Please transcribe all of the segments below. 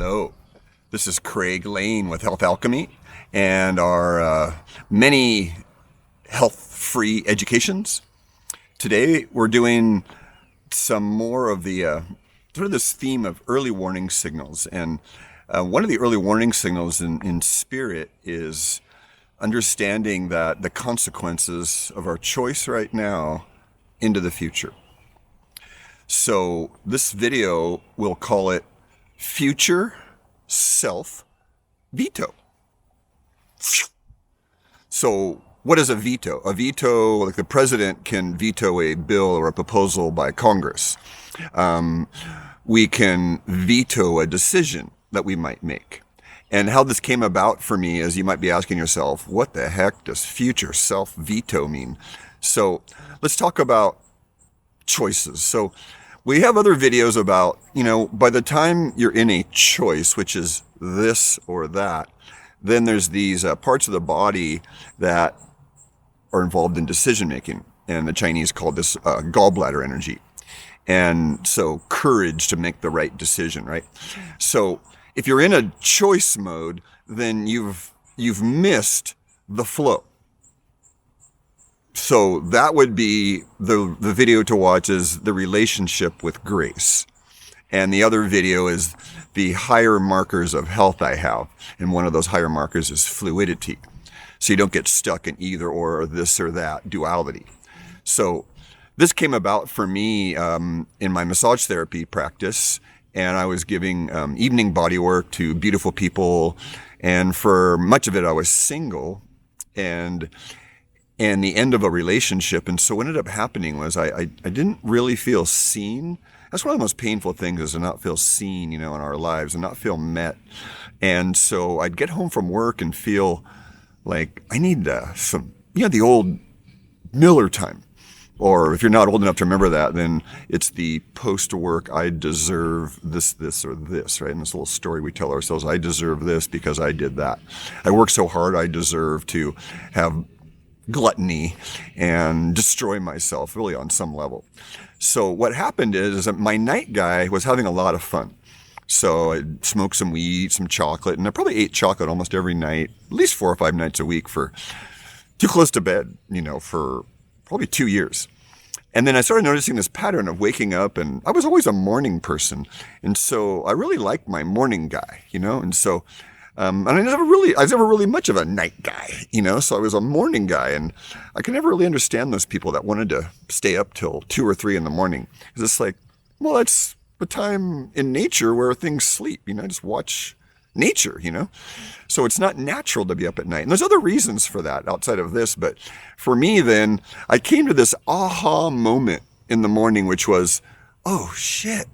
Hello, this is Craig Lane with Health Alchemy and our many health-free educations. Today we're doing some more of the sort of this theme of early warning signals. And one of the early warning signals in spirit is understanding that the consequences of our choice right now into the future. So this video, we'll call it Future Self Veto. So what is a veto? A veto, like the president can veto a bill or a proposal by Congress. We can veto a decision that we might make. And how this came about for me is you might be asking yourself, what the heck does future self veto mean? So let's talk about choices. So we have other videos about, by the time you're in a choice, which is this or that, then there's these parts of the body that are involved in decision making. And the Chinese call this gallbladder energy. And so courage to make the right decision, right? So if you're in a choice mode, then you've missed the flow. So that would be the video to watch is the relationship with grace. And the other video is the higher markers of health I have. And one of those higher markers is fluidity. So you don't get stuck in either or this or that duality. So this came about for me in my massage therapy practice. And I was giving evening body work to beautiful people. And for much of it, I was single and the end of a relationship. And so what ended up happening was I didn't really feel seen. That's one of the most painful things is to not feel seen, in our lives and not feel met. And so I'd get home from work and feel like I need some, the old Miller time. Or if you're not old enough to remember that, then it's the post-work, I deserve this, or this, right? And this little story we tell ourselves, I deserve this because I did that. I worked so hard, I deserve to have gluttony and destroy myself really on some level. So what happened is that my night guy was having a lot of fun. So I smoked some weed, some chocolate, and I probably ate chocolate almost every night, at least 4 or 5 nights a week for too close to bed, for probably 2 years. And then I started noticing this pattern of waking up, and I was always a morning person. And so I really liked my morning guy, and so and I was never really much of a night guy, so I was a morning guy. And I could never really understand those people that wanted to stay up till 2 or 3 in the morning. It's just like, well, that's the time in nature where things sleep, just watch nature, So it's not natural to be up at night. And there's other reasons for that outside of this. But for me, then I came to this aha moment in the morning, which was, oh shit,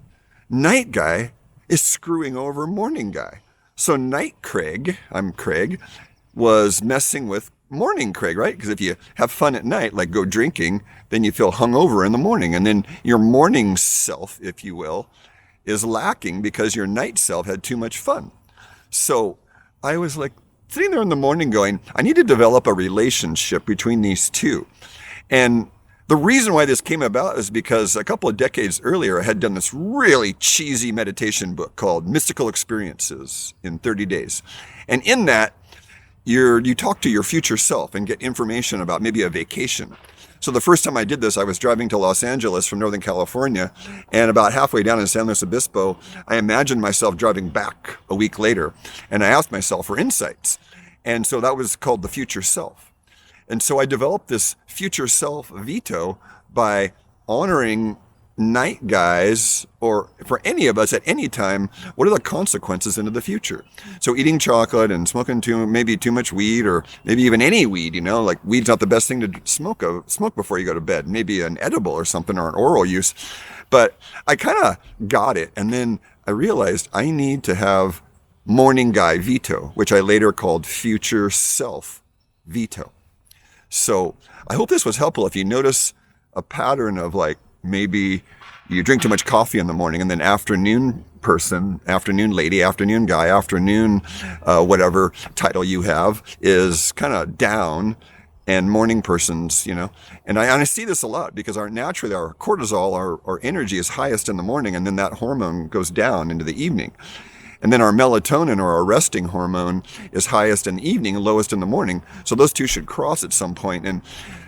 night guy is screwing over morning guy. So night Craig, I'm Craig, was messing with morning Craig, right? Because if you have fun at night, like go drinking, then you feel hungover in the morning. And then your morning self, if you will, is lacking because your night self had too much fun. So I was like sitting there in the morning going, I need to develop a relationship between these two. And the reason why this came about is because a couple of decades earlier, I had done this really cheesy meditation book called Mystical Experiences in 30 Days. And in that, you talk to your future self and get information about maybe a vacation. So the first time I did this, I was driving to Los Angeles from Northern California, and about halfway down in San Luis Obispo, I imagined myself driving back a week later, and I asked myself for insights. And so that was called the future self. And so I developed this future self veto by honoring night guys, or for any of us at any time, what are the consequences into the future? So eating chocolate and smoking maybe too much weed, or maybe even any weed, like weed's not the best thing to smoke before you go to bed, maybe an edible or something, or an oral use. But I kind of got it. And then I realized I need to have morning guy veto, which I later called future self veto. So I hope this was helpful. If you notice a pattern of like, maybe you drink too much coffee in the morning, and then afternoon person, afternoon lady, afternoon guy, afternoon whatever title you have is kind of down, and morning persons, And I see this a lot because naturally our cortisol, our energy is highest in the morning, and then that hormone goes down into the evening. And then our melatonin, or our resting hormone, is highest in the evening and lowest in the morning. So those two should cross at some point.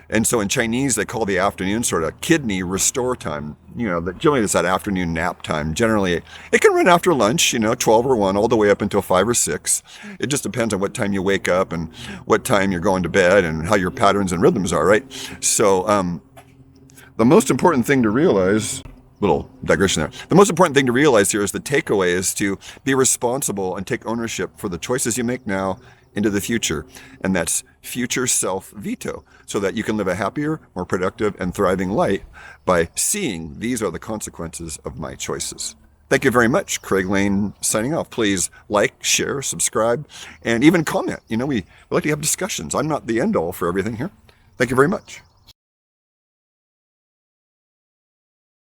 And so in Chinese, they call the afternoon sort of kidney restore time. Generally it's that afternoon nap time. Generally, it can run after lunch, 12 or 1, all the way up until 5 or 6. It just depends on what time you wake up and what time you're going to bed and how your patterns and rhythms are, right? So the most important thing to realize, little digression there. The most important thing to realize here is the takeaway is to be responsible and take ownership for the choices you make now into the future. And that's future self veto, so that you can live a happier, more productive, and thriving life by seeing these are the consequences of my choices. Thank you very much. Craig Lane signing off. Please like, share, subscribe, and even comment. We like to have discussions. I'm not the end all for everything here. Thank you very much.